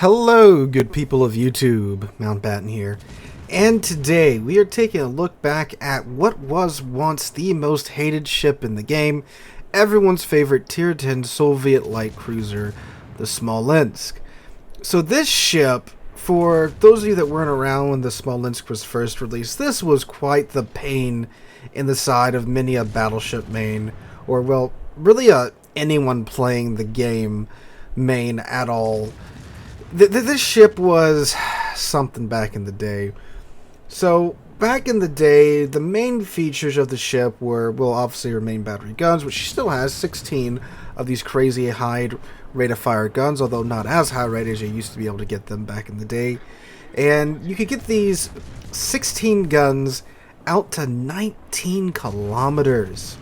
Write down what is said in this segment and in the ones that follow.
Hello, good people of YouTube. Mountbatten here. And today we are taking a look back at what was once the most hated ship in the game, everyone's favorite Tier 10 Soviet light cruiser, the Smolensk. So this ship, for those of you that weren't around when the Smolensk was first released, this was quite the pain in the side of many a battleship main, or well, really anyone playing the game main at all. This ship was something back in the day. So, back in the day, the main features of the ship were, well, obviously her main battery guns, which she still has 16 of these crazy high rate of fire guns, although not as high rate as you used to be able to get them back in the day. And you could get these 16 guns out to 19 kilometers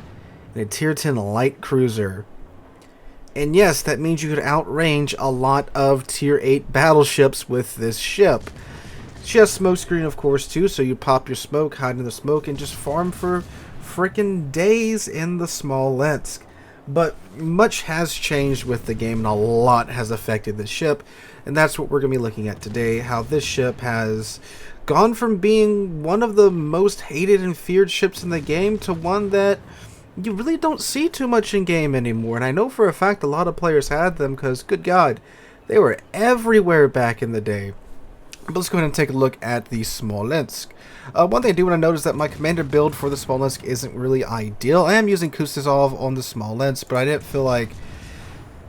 in a Tier 10 light cruiser. And yes, that means you could outrange a lot of Tier 8 battleships with this ship. She has smoke screen, of course, too, so you pop your smoke, hide in the smoke, and just farm for frickin' days in the Smolensk. But much has changed with the game, and a lot has affected the ship, and that's what we're going to be looking at today, how this ship has gone from being one of the most hated and feared ships in the game to one that you really don't see too much in game anymore. And I know for a fact a lot of players had them because, good God, they were everywhere back in the day. But let's go ahead and take a look at the Smolensk. One thing I do want to note is that my commander build for the Smolensk isn't really ideal. I am using Kustazov on the Smolensk, but I didn't feel like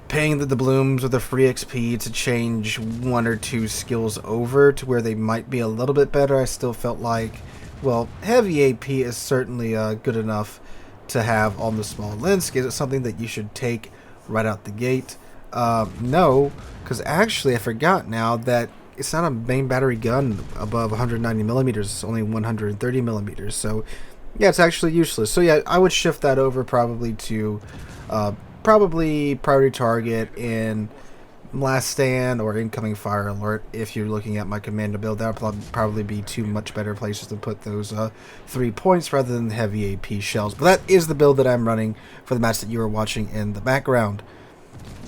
paying the doubloons or the free XP to change one or two skills over to where they might be a little bit better. I still felt like, well, heavy AP is certainly good enough to have on the Smolensk. Is it something that you should take right out the gate? No, because actually I forgot now that it's not a main battery gun above 190 millimeters. It's only 130 millimeters. So yeah, it's actually useless. So yeah, I would shift that over probably to probably priority target in last stand or incoming fire alert. If you're looking at my commander build, that would probably be two much better places to put those 3 points rather than heavy AP shells. But that is the build that I'm running for the match that you are watching in the background.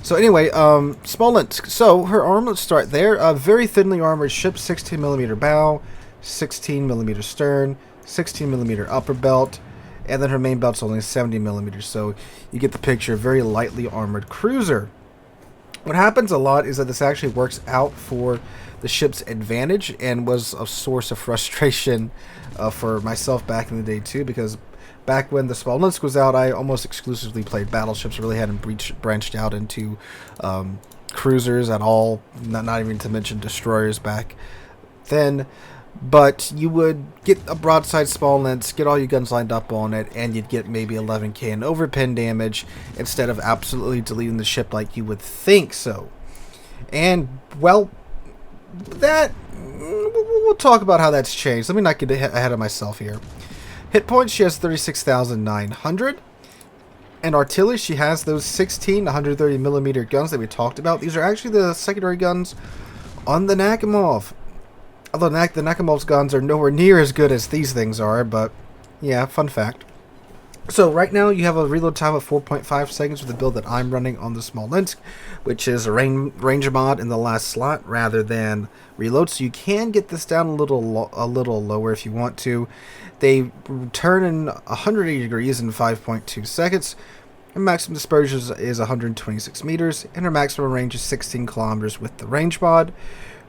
So anyway, Smolensk. So her armor, let's start there. Very thinly armored ship, 16mm bow, 16mm stern, 16mm upper belt, and then her main belt's only 70mm. So you get the picture. Very lightly armored cruiser. What happens a lot is that this actually works out for the ship's advantage and was a source of frustration for myself back in the day too, because back when the Smolensk was out, I almost exclusively played battleships, really hadn't branched out into cruisers at all, not even to mention destroyers back then. But you would get a broadside Smolensk, get all your guns lined up on it, and you'd get maybe 11k in overpin damage instead of absolutely deleting the ship like you would think so. And, well, that, we'll talk about how that's changed. Let me not get ahead of myself here. Hit points, she has 36,900. And artillery, she has those 16 130mm guns that we talked about. These are actually the secondary guns on the Nakhimov. Although the Nakhimov's guns are nowhere near as good as these things are, but yeah, fun fact. So right now you have a reload time of 4.5 seconds with the build that I'm running on the Smolensk, which is a range mod in the last slot rather than reload. So you can get this down a little lower if you want to. They turn in 180 degrees in 5.2 seconds. Her maximum dispersion is 126 meters, and her maximum range is 16 kilometers with the range mod.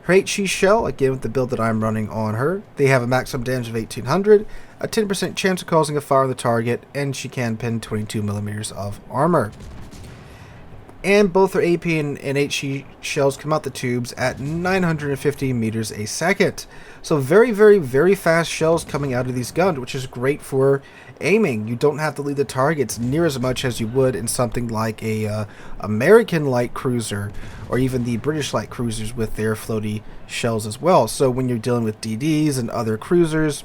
Her HE shell, again with the build that I'm running on her, they have a maximum damage of 1800, a 10% chance of causing a fire on the target, and she can pin 22mm of armor. And both her AP and HE shells come out the tubes at 950 meters a second. So very, very, very fast shells coming out of these guns, which is great for aiming. You don't have to lead the targets near as much as you would in something like a American light cruiser or even the British light cruisers with their floaty shells as well. So when you're dealing with DDs and other cruisers,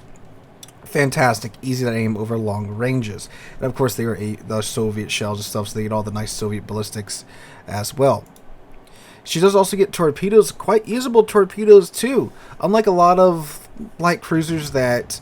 fantastic, easy to aim over long ranges. And of course they are the Soviet shells and stuff, so they get all the nice Soviet ballistics as well. She does also get torpedoes, quite usable torpedoes too. Unlike a lot of light cruisers that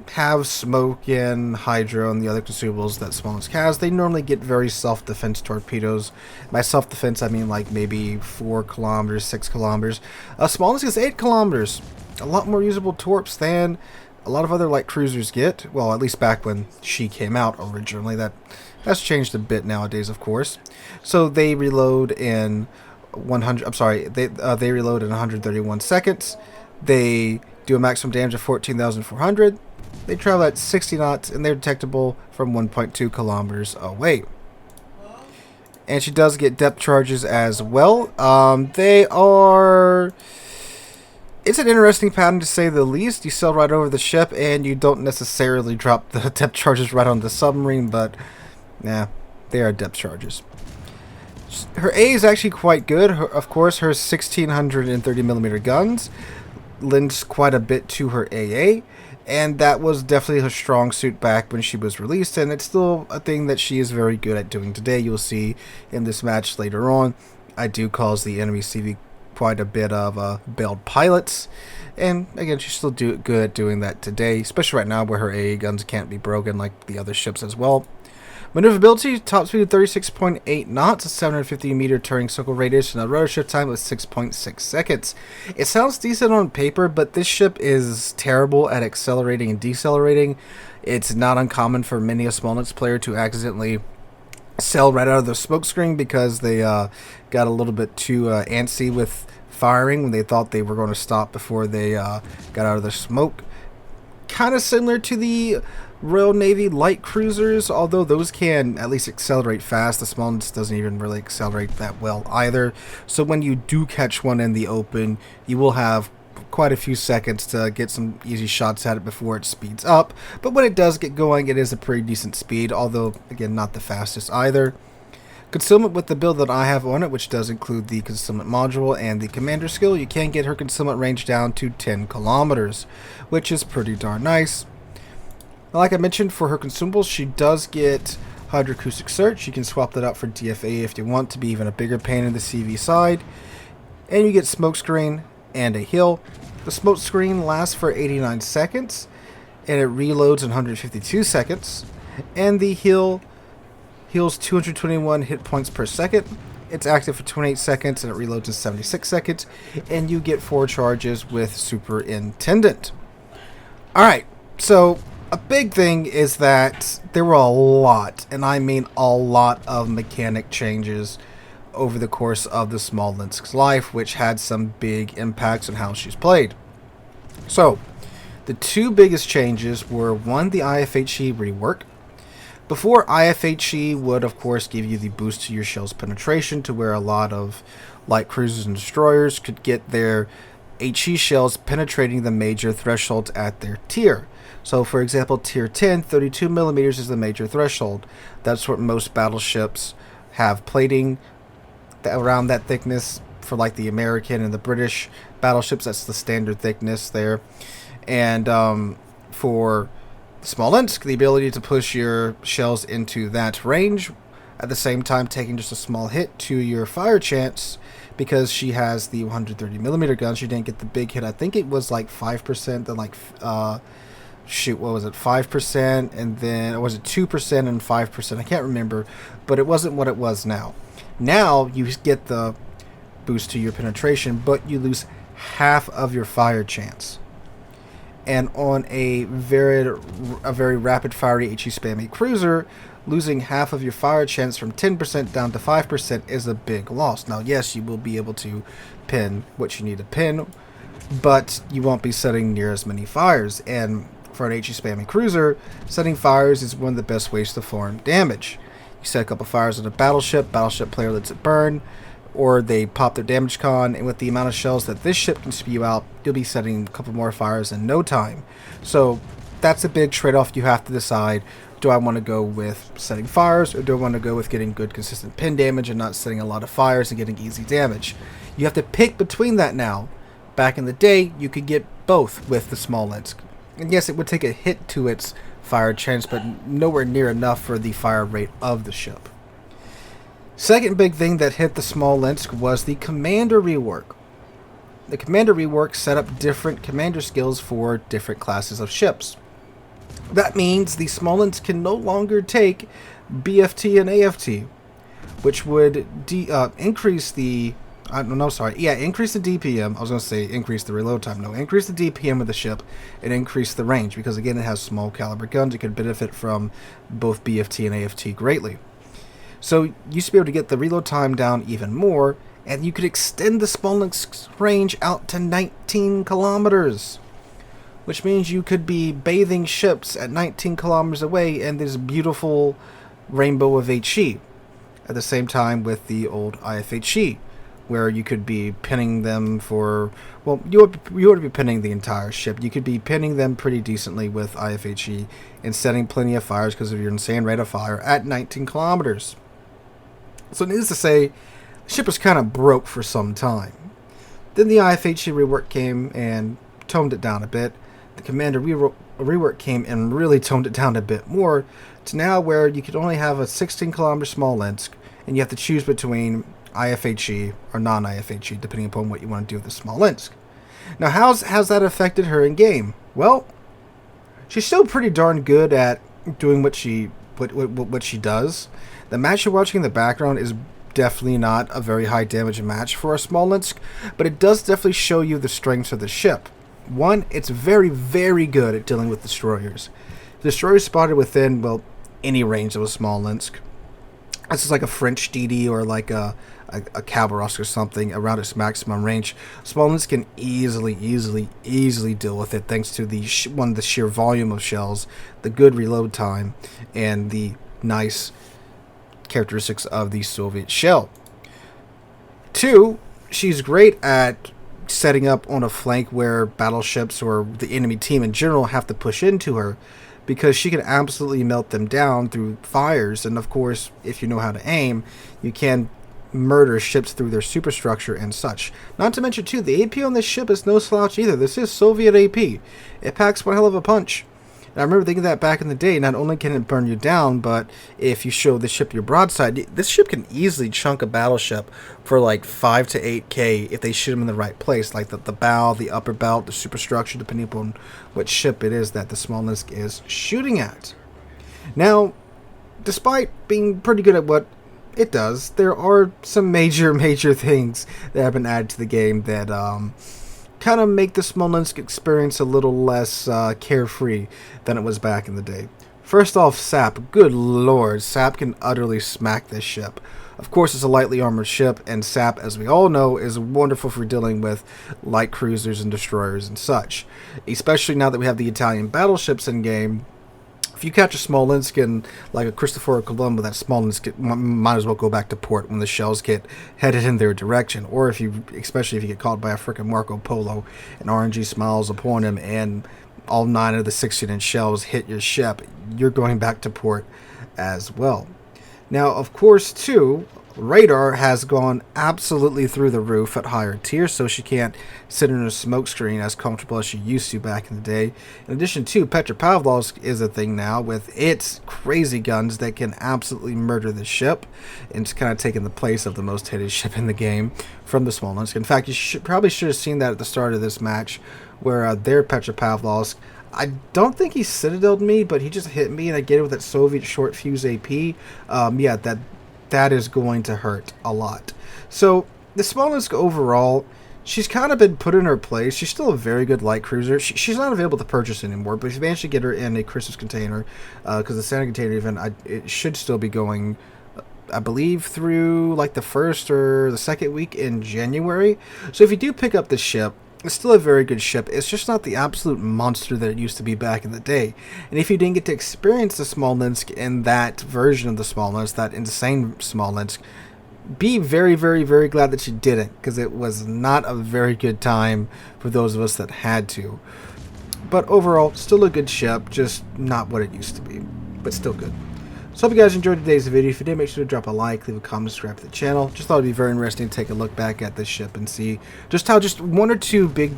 have smoke and hydro and the other consumables that Smolensk has, they normally get very self-defense torpedoes. By self-defense, I mean like maybe 4 kilometers, 6 kilometers. Smolensk is 8 kilometers. A lot more usable torps than a lot of other light cruisers get. Well, at least back when she came out originally. That's changed a bit nowadays, of course. So they reload in 100. I'm sorry, they reload in 131 seconds. They do a maximum damage of 14,400. They travel at 60 knots, and they're detectable from 1.2 kilometers away. And she does get depth charges as well. They are... It's an interesting pattern to say the least. You sail right over the ship, and you don't necessarily drop the depth charges right on the submarine, but yeah, they are depth charges. Her A is actually quite good. Of course, her 1630mm guns lends quite a bit to her AA, and that was definitely her strong suit back when she was released, and it's still a thing that she is very good at doing today. You'll see in this match later on, I do cause the enemy CV quite a bit of bailed pilots, and again, she's still good at doing that today, especially right now where her AA guns can't be broken like the other ships as well. Maneuverability, top speed of 36.8 knots, a 750 meter turning circle radius, and a rotor shift time of 6.6 seconds. It sounds decent on paper, but this ship is terrible at accelerating and decelerating. It's not uncommon for many a Smolensk player to accidentally sail right out of the smoke screen because they got a little bit too antsy with firing when they thought they were going to stop before they got out of the smoke. Kind of similar to the Royal Navy light cruisers, although those can at least accelerate fast. The Smolensk doesn't even really accelerate that well either. So when you do catch one in the open, you will have quite a few seconds to get some easy shots at it before it speeds up. But when it does get going, it is a pretty decent speed, although again not the fastest either. Concealment with the build that I have on it, which does include the concealment module and the commander skill, you can get her concealment range down to 10 kilometers, which is pretty darn nice. Like I mentioned, for her consumables, she does get hydroacoustic search. You can swap that out for DFA if you want to be even a bigger pain in the CV side. And you get smoke screen and a heal. The smoke screen lasts for 89 seconds, and it reloads in 152 seconds. And the heal heals 221 hit points per second. It's active for 28 seconds, and it reloads in 76 seconds. And you get 4 charges with Superintendent. Alright, so a big thing is that there were a lot, and I mean a lot, of mechanic changes over the course of the Smolensk's life, which had some big impacts on how she's played. So, the 2 biggest changes were, 1, the IFHE rework. Before, IFHE would, of course, give you the boost to your shell's penetration to where a lot of light cruisers and destroyers could get their HE shells penetrating the major thresholds at their tier. So, for example, tier 10, 32mm is the major threshold. That's what most battleships have plating around that thickness. For like the American and the British battleships, that's the standard thickness there. And for Smolensk, the ability to push your shells into that range, at the same time taking just a small hit to your fire chance, because she has the 130mm gun. She didn't get the big hit. I think it was like 5%, then like what was it, 5%, and then, or was it 2% and 5%? I can't remember, but it wasn't what it was now. Now you get the boost to your penetration, but you lose half of your fire chance. And on a very rapid fire HE spammy cruiser, losing half of your fire chance from 10% down to 5% is a big loss. Now, yes, you will be able to pin what you need to pin, but you won't be setting near as many fires. And for an HE spammy cruiser, setting fires is one of the best ways to farm damage. You set a couple fires on a battleship player lets it burn, or they pop their damage con, and with the amount of shells that this ship can spew out, you'll be setting a couple more fires in no time. So that's a big trade-off you have to decide. Do I want to go with setting fires, or do I want to go with getting good consistent pin damage and not setting a lot of fires and getting easy damage? You have to pick between that now. Back in the day, you could get both with the Smolensk. And yes, it would take a hit to its fire chance, but nowhere near enough for the fire rate of the ship. Second big thing that hit the Smolensk was the commander rework. The commander rework set up different commander skills for different classes of ships. That means the Smolensk can no longer take BFT and AFT, which would increase the increase the DPM. I was going to say increase the reload time. No, increase the DPM of the ship and increase the range, because again, it has small caliber guns. It could benefit from both BFT and AFT greatly. So you used to be able to get the reload time down even more, and you could extend the Smolensk's range out to 19 kilometers, which means you could be bathing ships at 19 kilometers away in this beautiful rainbow of HE. At the same time with the old IFHE, where you could be pinning them for, well, you would be pinning the entire ship. You could be pinning them pretty decently with IFHE and setting plenty of fires because of your insane rate of fire at 19 kilometers. So needless to say, the ship was kind of broke for some time. Then the IFHE rework came and toned it down a bit. The Commander rework came and really toned it down a bit more, to now where you could only have a 16 kilometer Smolensk, and you have to choose between IFHE or non-IFHE, depending upon what you want to do with the Smolensk. Now, how's that affected her in game? Well, she's still pretty darn good at doing what she does. The match you're watching in the background is definitely not a very high damage match for a Smolensk, but it does definitely show you the strengths of the ship. One, it's very, very good at dealing with destroyers. Destroyers spotted within, well, any range of a Smolensk. This is like a French DD or like a Khabarovsk or something around its maximum range. Smolensk can easily deal with it, thanks to the sheer volume of shells, the good reload time, and the nice characteristics of the Soviet shell. Two, she's great at setting up on a flank where battleships or the enemy team in general have to push into her, because she can absolutely melt them down through fires. And of course, if you know how to aim, you can murder ships through their superstructure and such. Not to mention too, the AP on this ship is no slouch either. This is Soviet AP. It packs one hell of a punch. And I remember thinking that back in the day, not only can it burn you down, but if you show the ship your broadside, this ship can easily chunk a battleship for like 5 to 8k if they shoot them in the right place, like the bow, the upper belt, the superstructure, depending upon what ship it is that the Smolensk is shooting at. Now, despite being pretty good at what it does, there are some major things that have been added to the game that kind of make the Smolensk experience a little less carefree than it was back in the day. First off, SAP. Good lord, SAP can utterly smack this ship. Of course, it's a lightly armored ship, and SAP, as we all know, is wonderful for dealing with light cruisers and destroyers and such. Especially now that we have the Italian battleships in game. If you catch a Smolensk in like a Cristoforo Colombo, that Smolensk might as well go back to port when the shells get headed in their direction. Or especially if you get caught by a frickin' Marco Polo and RNG smiles upon him and all 9 of the 16-inch shells hit your ship, you're going back to port as well. Now, of course, too, radar has gone absolutely through the roof at higher tiers, so she can't sit in a smoke screen as comfortable as she used to back in the day. In addition to, Petropavlovsk is a thing now with its crazy guns that can absolutely murder the ship, and it's kind of taken the place of the most hated ship in the game from the Smolensk. In fact, you probably should have seen that at the start of this match, where their Petropavlovsk, I don't think he citadeled me, but he just hit me, and I get it with that Soviet short fuse AP. Yeah, that is going to hurt a lot. So the Smolensk overall, she's kind of been put in her place. She's still a very good light cruiser. She's not available to purchase anymore, but we managed to get her in a Christmas container, because the Santa container event, it should still be going, I believe, through like the first or the second week in January. So if you do pick up the ship, it's still a very good ship. It's just not the absolute monster that it used to be back in the day. And if you didn't get to experience the Smolensk in that version of the Smolensk, that insane Smolensk, be very, very, very glad that you didn't, because it was not a very good time for those of us that had to. But overall, still a good ship, just not what it used to be, but still good. So hope you guys enjoyed today's video. If you did, make sure to drop a like, leave a comment, subscribe to the channel. Just thought it'd be very interesting to take a look back at this ship and see just how just 1 or 2 big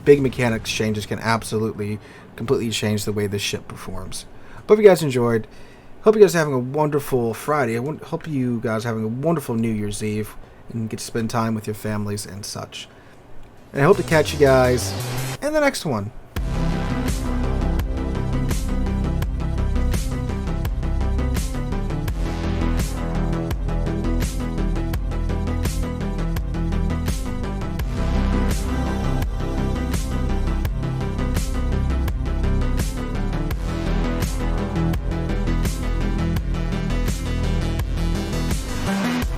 mechanics changes can absolutely, completely change the way this ship performs. Hope you guys enjoyed. Hope you guys are having a wonderful Friday. I hope you guys are having a wonderful New Year's Eve and get to spend time with your families and such. And I hope to catch you guys in the next one.